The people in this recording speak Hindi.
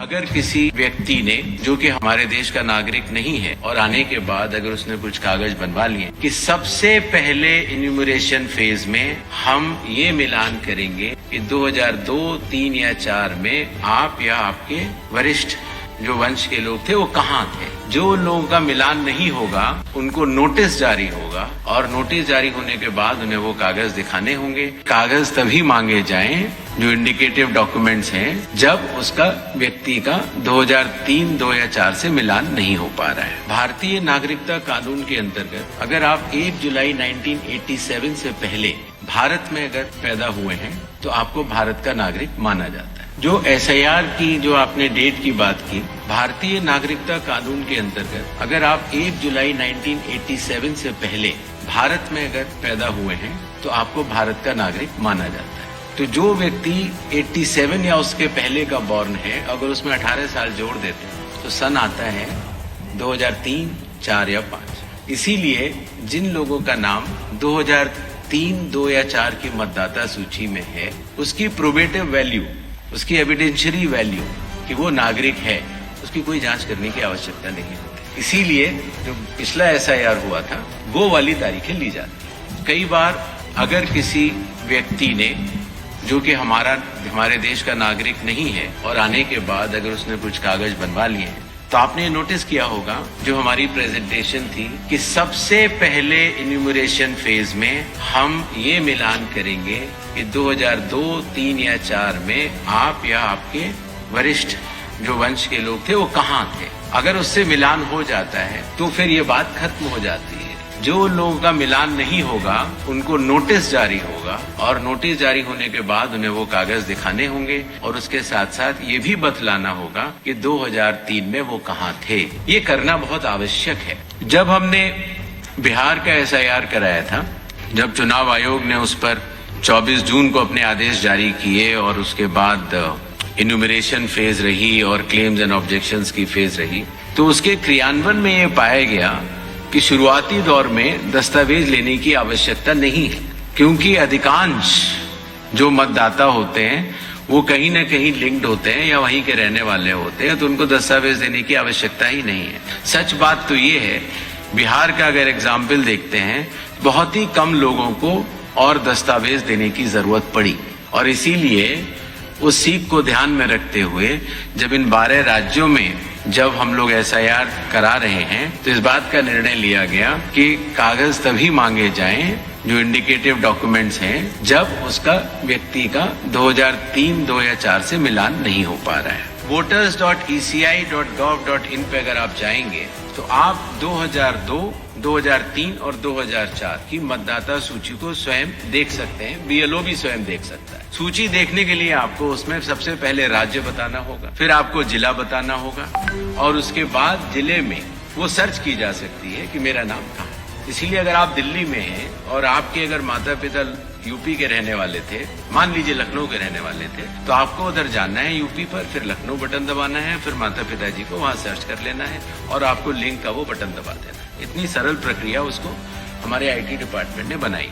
अगर किसी व्यक्ति ने जो कि हमारे देश का नागरिक नहीं है और आने के बाद अगर उसने कुछ कागज बनवा लिए कि सबसे पहले इन्यूमरेशन फेज में हम ये मिलान करेंगे कि 2002, 3 या 4 में आप या आपके वरिष्ठ जो वंश के लोग थे वो कहाँ थे। जो लोगों का मिलान नहीं होगा उनको नोटिस जारी होगा और नोटिस जारी होने के बाद उन्हें वो कागज दिखाने होंगे। कागज तभी मांगे जाएं जो इंडिकेटिव डॉक्यूमेंट्स हैं जब उसका व्यक्ति का 2003, 2 या 4 से मिलान नहीं हो पा रहा है। भारतीय नागरिकता कानून के अंतर्गत अगर आप 1 जुलाई 1987 से पहले भारत में अगर पैदा हुए हैं तो आपको भारत का नागरिक माना जाता है। जो SIR की जो आपने डेट की बात की, भारतीय नागरिकता कानून के अंतर्गत अगर आप 1 जुलाई 1987 से पहले भारत में अगर पैदा हुए हैं तो आपको भारत का नागरिक माना जाता है। तो जो व्यक्ति 87 या उसके पहले का बॉर्न है अगर उसमें 18 साल जोड़ देते हैं तो सन आता है 2003, 4 या 5। इसीलिए जिन लोगों का नाम 2003, 2 या 4 की मतदाता सूची में है उसकी प्रोबेटिव वैल्यू, उसकी एविडेंशियरी वैल्यू कि वो नागरिक है, उसकी कोई जांच करने की आवश्यकता नहीं होती। इसीलिए जो पिछला SIR हुआ था वो वाली तारीखें ली जाती है। कई बार अगर किसी व्यक्ति ने जो कि हमारे देश का नागरिक नहीं है और आने के बाद अगर उसने कुछ कागज बनवा लिए हैं तो आपने नोटिस किया होगा जो हमारी प्रेजेंटेशन थी कि सबसे पहले इन्यूमरेशन फेज में हम ये मिलान करेंगे कि 2002, 3 या 4 में आप या आपके वरिष्ठ जो वंश के लोग थे वो कहाँ थे। अगर उससे मिलान हो जाता है तो फिर ये बात खत्म हो जाती है। जो लोगों का मिलान नहीं होगा उनको नोटिस जारी होगा और नोटिस जारी होने के बाद उन्हें वो कागज दिखाने होंगे और उसके साथ साथ ये भी बतलाना होगा कि 2003 में वो कहाँ थे। ये करना बहुत आवश्यक है। जब हमने बिहार का SIR कराया था, जब चुनाव आयोग ने उस पर 24 जून को अपने आदेश जारी किए और उसके बाद इन्यूमरेशन फेज रही और क्लेम्स एंड ऑब्जेक्शंस की फेज रही, तो उसके क्रियान्वयन में ये पाया गया कि शुरुआती दौर में दस्तावेज लेने की आवश्यकता नहीं है, क्योंकि अधिकांश जो मतदाता होते हैं वो कहीं न कहीं लिंक्ड होते हैं या वहीं के रहने वाले होते हैं, तो उनको दस्तावेज देने की आवश्यकता ही नहीं है। सच बात तो ये है, बिहार का अगर एग्जाम्पल देखते हैं, बहुत ही कम लोगों को और दस्तावेज देने की जरूरत पड़ी और इसीलिए उस सीख को ध्यान में रखते हुए जब इन 12 राज्यों में जब हम लोग SIR करा रहे हैं तो इस बात का निर्णय लिया गया कि कागज तभी मांगे जाएं जो इंडिकेटिव डॉक्यूमेंट्स हैं जब उसका व्यक्ति का 2003, 2 या 4 से मिलान नहीं हो पा रहा है। voters.eci.gov.in पे अगर आप जाएंगे तो आप 2002, 2003 और 2004 की मतदाता सूची को स्वयं देख सकते हैं। BLO भी स्वयं देख सकता है। सूची देखने के लिए आपको उसमें सबसे पहले राज्य बताना होगा, फिर आपको जिला बताना होगा और उसके बाद जिले में वो सर्च की जा सकती है कि मेरा नाम कहाँ है। इसीलिए अगर आप दिल्ली में हैं और आपके अगर माता पिता यूपी के रहने वाले थे, मान लीजिए लखनऊ के रहने वाले थे, तो आपको उधर जाना है यूपी पर, फिर लखनऊ बटन दबाना है, फिर माता पिताजी को वहां सर्च कर लेना है और आपको लिंक का वो बटन दबा देना है। इतनी सरल प्रक्रिया उसको हमारे IT डिपार्टमेंट ने बनाई।